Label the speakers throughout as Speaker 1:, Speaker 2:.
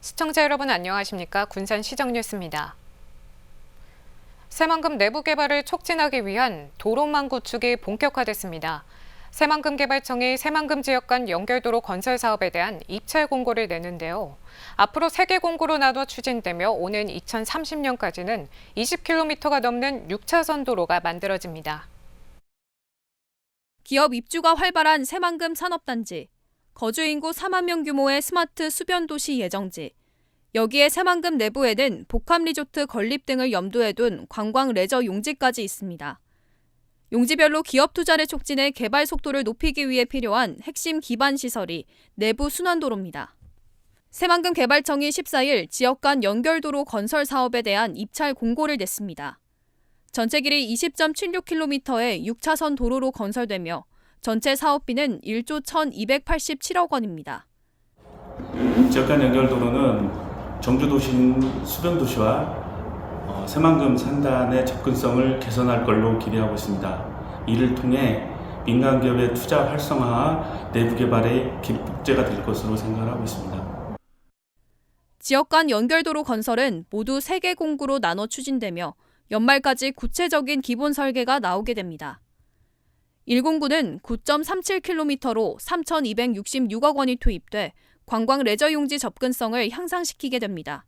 Speaker 1: 시청자 여러분 안녕하십니까? 군산시정 뉴스입니다. 새만금 내부 개발을 촉진하기 위한 도로망 구축이 본격화됐습니다. 새만금개발청이 새만금 지역 간 연결도로 건설 사업에 대한 입찰 공고를 내는데요. 앞으로 3개 공고로 나눠 추진되며 오는 2030년까지는 20km가 넘는 6차선 도로가 만들어집니다.
Speaker 2: 기업 입주가 활발한 새만금 산업단지, 거주 인구 4만 명 규모의 스마트 수변 도시 예정지, 여기에 새만금 내부에는 복합 리조트 건립 등을 염두에 둔 관광 레저 용지까지 있습니다. 용지별로 기업 투자를 촉진해 개발 속도를 높이기 위해 필요한 핵심 기반 시설이 내부 순환도로입니다. 새만금 개발청이 14일 지역 간 연결도로 건설 사업에 대한 입찰 공고를 냈습니다. 전체 길이 20.76km의 6차선 도로로 건설되며 전체 사업비는 1조 1,287억 원입니다.
Speaker 3: 지역 간 연결도로는 정주도심 수변도시와 새만금 산단의 접근성을 개선할 걸로 기대하고 있습니다. 이를 통해 민간 기업의 투자 활성화와 내부 개발의 기폭제가 될 것으로 생각하고 있습니다.
Speaker 2: 지역 간 연결도로 건설은 모두 3개 공구로 나눠 추진되며 연말까지 구체적인 기본 설계가 나오게 됩니다. 1공구는 9.37km로 3,266억 원이 투입돼 관광 레저 용지 접근성을 향상시키게 됩니다.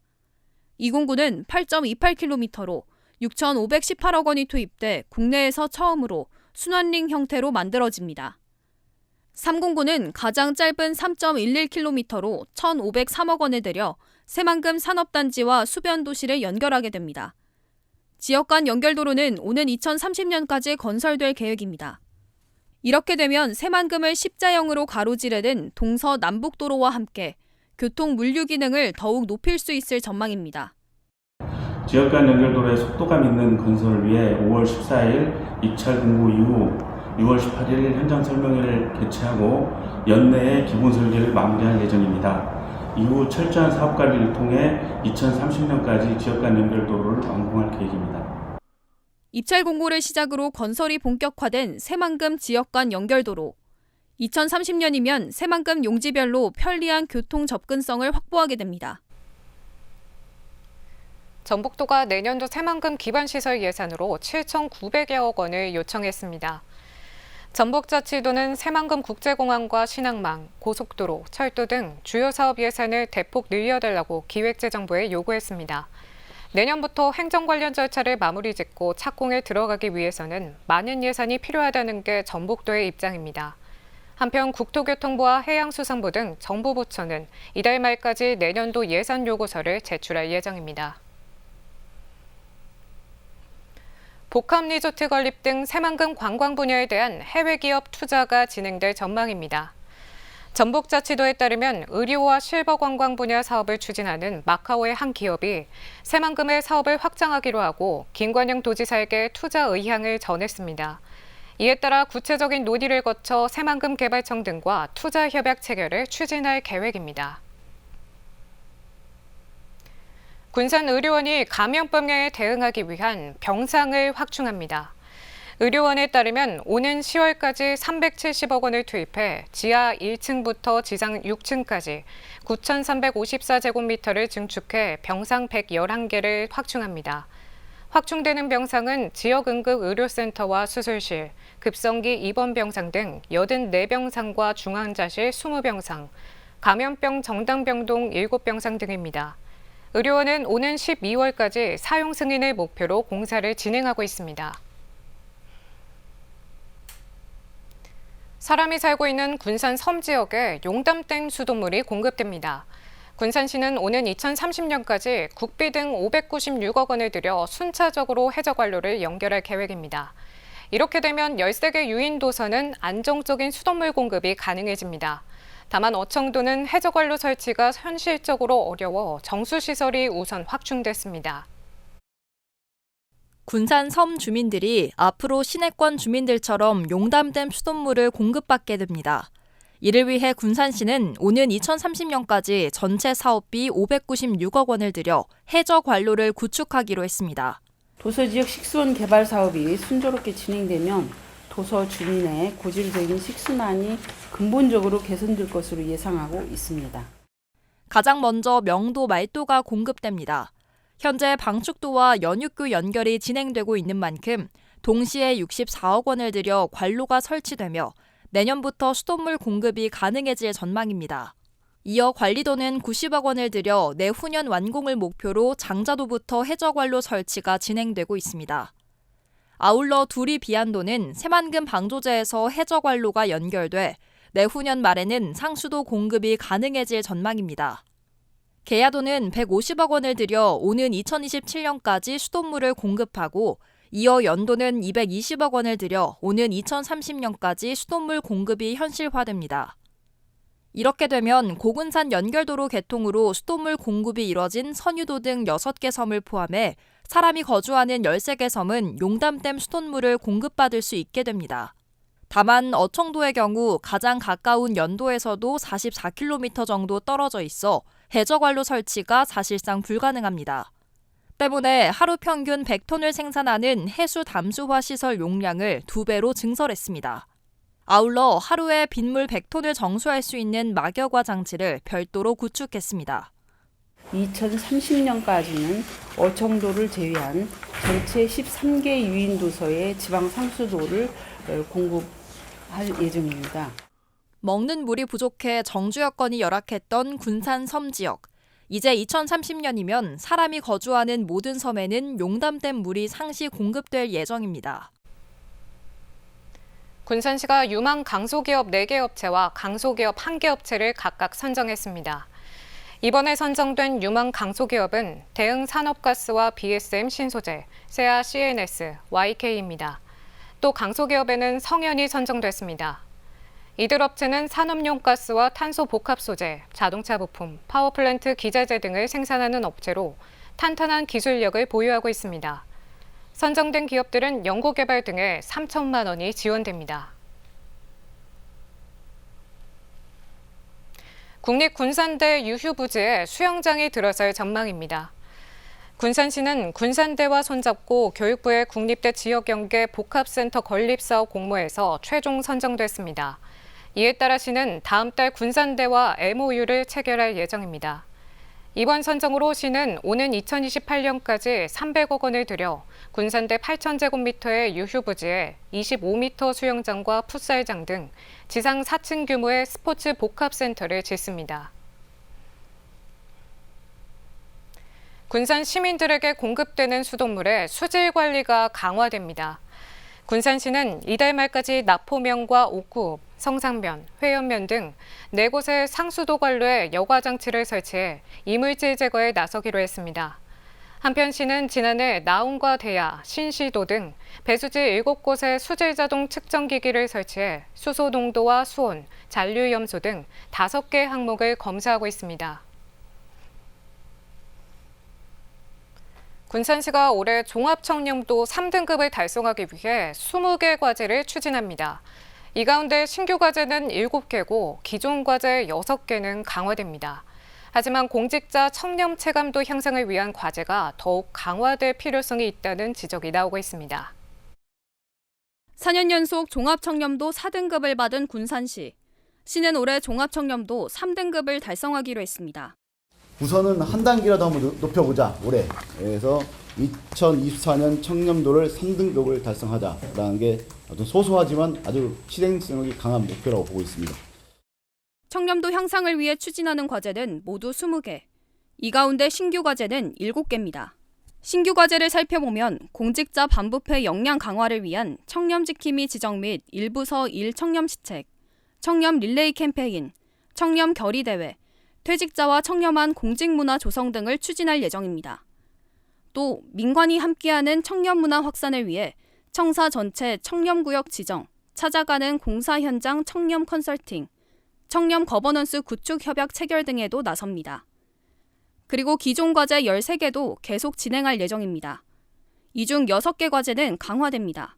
Speaker 2: 2공구는 8.28km로 6,518억 원이 투입돼 국내에서 처음으로 순환링 형태로 만들어집니다. 3공구는 가장 짧은 3.11km로 1,503억 원을 들여 새만금 산업단지와 수변도시를 연결하게 됩니다. 지역 간 연결도로는 오는 2030년까지 건설될 계획입니다. 이렇게 되면 새만금을 십자형으로 가로지르는 동서-남북도로와 함께 교통 물류 기능을 더욱 높일 수 있을 전망입니다.
Speaker 3: 지역 간 연결도로의 속도감 있는 건설을 위해 5월 14일 입찰 공고 이후 6월 18일 현장 설명회를 개최하고 연내에 기본 설계를 마무리할 예정입니다. 이후 철저한 사업 관리를 통해 2030년까지 지역 간 연결도로를 완공할 계획입니다.
Speaker 2: 입찰 공고를 시작으로 건설이 본격화된 새만금 지역 간 연결도로. 2030년이면 새만금 용지별로 편리한 교통 접근성을 확보하게 됩니다.
Speaker 1: 전북도가 내년도 새만금 기반시설 예산으로 7,900여억 원을 요청했습니다. 전북자치도는 새만금 국제공항과 신항망, 고속도로, 철도 등 주요 사업 예산을 대폭 늘려달라고 기획재정부에 요구했습니다. 내년부터 행정 관련 절차를 마무리 짓고 착공에 들어가기 위해서는 많은 예산이 필요하다는 게 전북도의 입장입니다. 한편 국토교통부와 해양수산부 등 정부 부처는 이달 말까지 내년도 예산 요구서를 제출할 예정입니다. 복합 리조트 건립 등 새만금 관광 분야에 대한 해외 기업 투자가 진행될 전망입니다. 전북자치도에 따르면 의료와 실버 관광 분야 사업을 추진하는 마카오의 한 기업이 새만금의 사업을 확장하기로 하고 김관영 도지사에게 투자 의향을 전했습니다. 이에 따라 구체적인 논의를 거쳐 새만금 개발청 등과 투자 협약 체결을 추진할 계획입니다. 군산의료원이 감염병에 대응하기 위한 병상을 확충합니다. 의료원에 따르면 오는 10월까지 370억 원을 투입해 지하 1층부터 지상 6층까지 9,354제곱미터를 증축해 병상 111개를 확충합니다. 확충되는 병상은 지역응급의료센터와 수술실, 급성기 입원병상 등 84병상과 중환자실 20병상, 감염병 정당병동 7병상 등입니다. 의료원은 오는 12월까지 사용 승인을 목표로 공사를 진행하고 있습니다. 사람이 살고 있는 군산 섬 지역에 용담댐 수돗물이 공급됩니다. 군산시는 오는 2030년까지 국비 등 596억 원을 들여 순차적으로 해저관로를 연결할 계획입니다. 이렇게 되면 13개 유인도선은 안정적인 수돗물 공급이 가능해집니다. 다만 어청도는 해저관로 설치가 현실적으로 어려워 정수시설이 우선 확충됐습니다.
Speaker 4: 군산 섬 주민들이 앞으로 시내권 주민들처럼 용담댐 수돗물을 공급받게 됩니다. 이를 위해 군산시는 오는 2030년까지 전체 사업비 596억 원을 들여 해저 관로를 구축하기로 했습니다.
Speaker 5: 도서 지역 식수원 개발 사업이 순조롭게 진행되면 도서 주민의 고질적인 식수난이 근본적으로 개선될 것으로 예상하고 있습니다.
Speaker 4: 가장 먼저 명도 말도가 공급됩니다. 현재 방축도와 연육교 연결이 진행되고 있는 만큼 동시에 64억 원을 들여 관로가 설치되며 내년부터 수돗물 공급이 가능해질 전망입니다. 이어 관리도는 90억 원을 들여 내후년 완공을 목표로 장자도부터 해저관로 설치가 진행되고 있습니다. 아울러 두리 비안도는 새만금 방조제에서 해저관로가 연결돼 내후년 말에는 상수도 공급이 가능해질 전망입니다. 계야도는 150억 원을 들여 오는 2027년까지 수돗물을 공급하고 이어 연도는 220억 원을 들여 오는 2030년까지 수돗물 공급이 현실화됩니다. 이렇게 되면 고군산 연결도로 개통으로 수돗물 공급이 이뤄진 선유도 등 6개 섬을 포함해 사람이 거주하는 13개 섬은 용담댐 수돗물을 공급받을 수 있게 됩니다. 다만 어청도의 경우 가장 가까운 연도에서도 44km 정도 떨어져 있어 해저관로 설치가 사실상 불가능합니다. 때문에 하루 평균 100톤을 생산하는 해수 담수화 시설 용량을 2배로 증설했습니다. 아울러 하루에 빗물 100톤을 정수할 수 있는 막여과 장치를 별도로 구축했습니다.
Speaker 5: 2030년까지는 어청도를 제외한 전체 13개 유인도서의 지방 상수도를 공급할 예정입니다.
Speaker 4: 먹는 물이 부족해 정주 여건이 열악했던 군산 섬 지역. 이제 2030년이면 사람이 거주하는 모든 섬에는 용담댐 물이 상시 공급될 예정입니다.
Speaker 1: 군산시가 유망 강소기업 4개 업체와 강소기업 1개 업체를 각각 선정했습니다. 이번에 선정된 유망 강소기업은 대흥산업가스와 BSM 신소재, 세아 CNS, YK입니다. 또 강소기업에는 성현이 선정됐습니다. 이들 업체는 산업용 가스와 탄소 복합 소재, 자동차 부품, 파워플랜트 기자재 등을 생산하는 업체로 탄탄한 기술력을 보유하고 있습니다. 선정된 기업들은 연구개발 등에 3천만 원이 지원됩니다. 국립군산대 유휴부지에 수영장이 들어설 전망입니다. 군산시는 군산대와 손잡고 교육부의 국립대 지역연계 복합센터 건립사업 공모에서 최종 선정됐습니다. 이에 따라 시는 다음 달 군산대와 MOU를 체결할 예정입니다. 이번 선정으로 시는 오는 2028년까지 300억 원을 들여 군산대 8,000제곱미터의 유휴부지에 25m 수영장과 풋살장 등 지상 4층 규모의 스포츠 복합센터를 짓습니다. 군산 시민들에게 공급되는 수돗물의 수질 관리가 강화됩니다. 군산시는 이달 말까지 나포면과 옥구읍, 성상면, 회연면 등 4곳의 상수도 관로에 여과 장치를 설치해 이물질 제거에 나서기로 했습니다. 한편 시는 지난해 나온과 대야, 신시도 등 배수지 7곳에 수질 자동 측정기기를 설치해 수소 농도와 수온, 잔류 염소 등 5개 항목을 검사하고 있습니다. 군산시가 올해 종합청렴도 3등급을 달성하기 위해 20개 과제를 추진합니다. 이 가운데 신규 과제는 7개고 기존 과제 6개는 강화됩니다. 하지만 공직자 청렴 체감도 향상을 위한 과제가 더욱 강화될 필요성이 있다는 지적이 나오고 있습니다.
Speaker 2: 4년 연속 종합청렴도 4등급을 받은 군산시. 시는 올해 종합청렴도 3등급을 달성하기로 했습니다.
Speaker 6: 우선은 한 단계라도 한번 높여보자 올해. 그래서 2024년 청렴도를 3등급을 달성하자라는 게 어떤 소소하지만 아주 실행성이 강한 목표라고 보고 있습니다.
Speaker 2: 청렴도 향상을 위해 추진하는 과제는 모두 20개. 이 가운데 신규 과제는 7개입니다. 신규 과제를 살펴보면 공직자 반부패 역량 강화를 위한 청렴 지킴이 지정 및 일부서 1청렴 시책, 청렴 릴레이 캠페인, 청렴 결의 대회, 퇴직자와 청렴한 공직문화 조성 등을 추진할 예정입니다. 또 민관이 함께하는 청렴문화 확산을 위해 청사 전체 청렴구역 지정, 찾아가는 공사 현장 청렴 컨설팅, 청렴 거버넌스 구축 협약 체결 등에도 나섭니다. 그리고 기존 과제 13개도 계속 진행할 예정입니다. 이 중 6개 과제는 강화됩니다.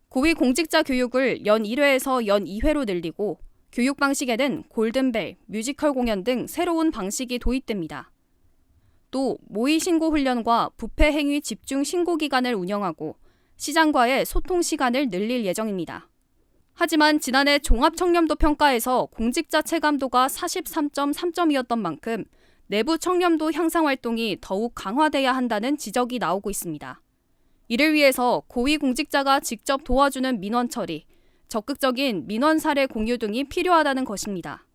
Speaker 2: 고위 공직자 교육을 연 1회에서 연 2회로 늘리고 교육 방식에는 골든벨, 뮤지컬 공연 등 새로운 방식이 도입됩니다. 또 모의 신고 훈련과 부패 행위 집중 신고 기간을 운영하고 시장과의 소통 시간을 늘릴 예정입니다. 하지만 지난해 종합청렴도 평가에서 공직자 체감도가 43.3점이었던 만큼 내부 청렴도 향상 활동이 더욱 강화돼야 한다는 지적이 나오고 있습니다. 이를 위해서 고위 공직자가 직접 도와주는 민원 처리, 적극적인 민원 사례 공유 등이 필요하다는 것입니다.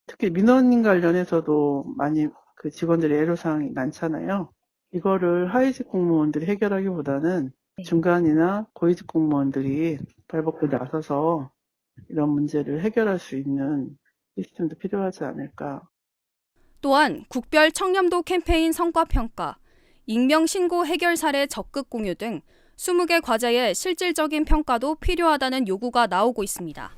Speaker 7: 특히 민원 관련해서도 많이 그 직원들의 애로사항이 많잖아요. 이거를 하위직 공무원들이 해결하기보다는 중간이나 고위직 공무원들이 발벗고 나서서 이런 문제를 해결할 수 있는 시스템도 필요하지 않을까.
Speaker 2: 또한 국별 청렴도 캠페인 성과 평가, 익명 신고 해결 사례 적극 공유 등 20개 과제의 실질적인 평가도 필요하다는 요구가 나오고 있습니다.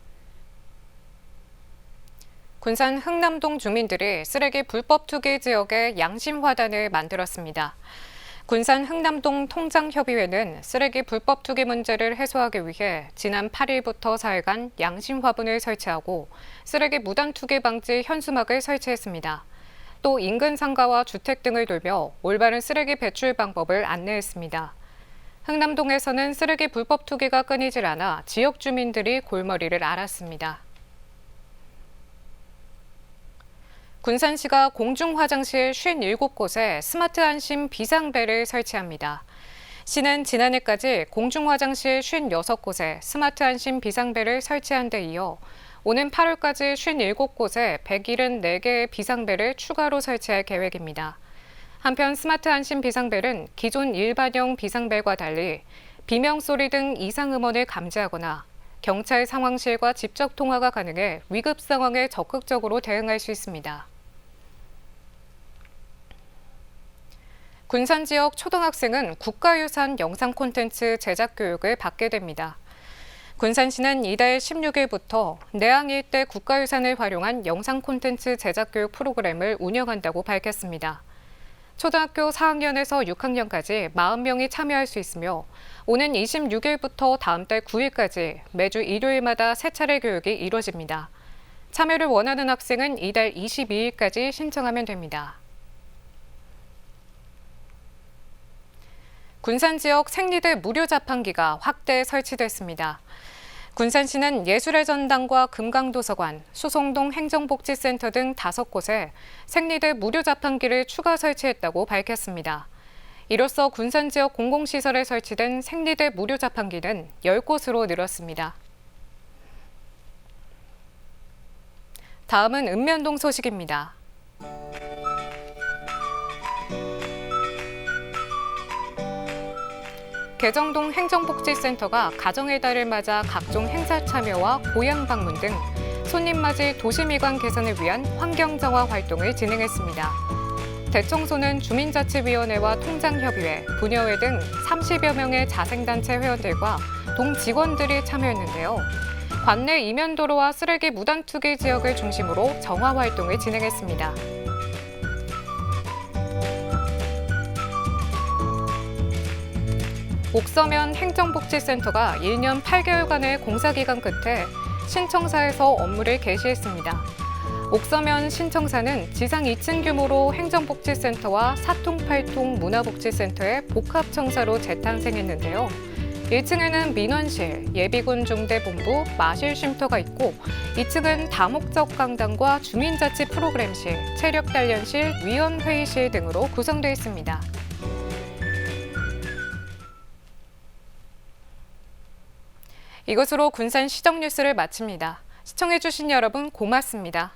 Speaker 1: 군산 흥남동 주민들이 쓰레기 불법 투기 지역에 양심화단을 만들었습니다. 군산 흥남동 통장협의회는 쓰레기 불법 투기 문제를 해소하기 위해 지난 8일부터 4일간 양심화분을 설치하고 쓰레기 무단 투기 방지 현수막을 설치했습니다. 또 인근 상가와 주택 등을 돌며 올바른 쓰레기 배출 방법을 안내했습니다. 흥남동에서는 쓰레기 불법 투기가 끊이질 않아 지역 주민들이 골머리를 앓았습니다. 군산시가 공중화장실 57곳에 스마트 안심 비상벨을 설치합니다. 시는 지난해까지 공중화장실 56곳에 스마트 안심 비상벨을 설치한 데 이어 오는 8월까지 57곳에 174개의 비상벨을 추가로 설치할 계획입니다. 한편 스마트 안심 비상벨은 기존 일반형 비상벨과 달리 비명소리 등 이상 음원을 감지하거나 경찰 상황실과 직접 통화가 가능해 위급 상황에 적극적으로 대응할 수 있습니다. 군산 지역 초등학생은 국가유산 영상 콘텐츠 제작 교육을 받게 됩니다. 군산시는 이달 16일부터 내항 일대 국가유산을 활용한 영상 콘텐츠 제작 교육 프로그램을 운영한다고 밝혔습니다. 초등학교 4학년에서 6학년까지 40명이 참여할 수 있으며 오는 26일부터 다음 달 9일까지 매주 일요일마다 3차례 교육이 이뤄집니다. 참여를 원하는 학생은 이달 22일까지 신청하면 됩니다. 군산 지역 생리대 무료 자판기가 확대 설치됐습니다. 군산시는 예술의 전당과 금강도서관, 수송동 행정복지센터 등 5곳에 생리대 무료 자판기를 추가 설치했다고 밝혔습니다. 이로써 군산 지역 공공시설에 설치된 생리대 무료 자판기는 10곳으로 늘었습니다. 다음은 읍면동 소식입니다. 개정동 행정복지센터가 가정의 달을 맞아 각종 행사 참여와 고향 방문 등 손님 맞이 도시미관 개선을 위한 환경정화 활동을 진행했습니다. 대청소는 주민자치위원회와 통장협의회, 부녀회 등 30여 명의 자생단체 회원들과 동직원들이 참여했는데요. 관내 이면도로와 쓰레기 무단 투기 지역을 중심으로 정화 활동을 진행했습니다. 옥서면 행정복지센터가 1년 8개월간의 공사기간 끝에 신청사에서 업무를 개시했습니다. 옥서면 신청사는 지상 2층 규모로 행정복지센터와 사통팔통 문화복지센터의 복합청사로 재탄생했는데요. 1층에는 민원실, 예비군 중대본부, 마실쉼터가 있고 2층은 다목적 강당과 주민자치 프로그램실, 체력단련실, 위원회의실 등으로 구성되어 있습니다. 이것으로 군산 시정 뉴스를 마칩니다. 시청해주신 여러분 고맙습니다.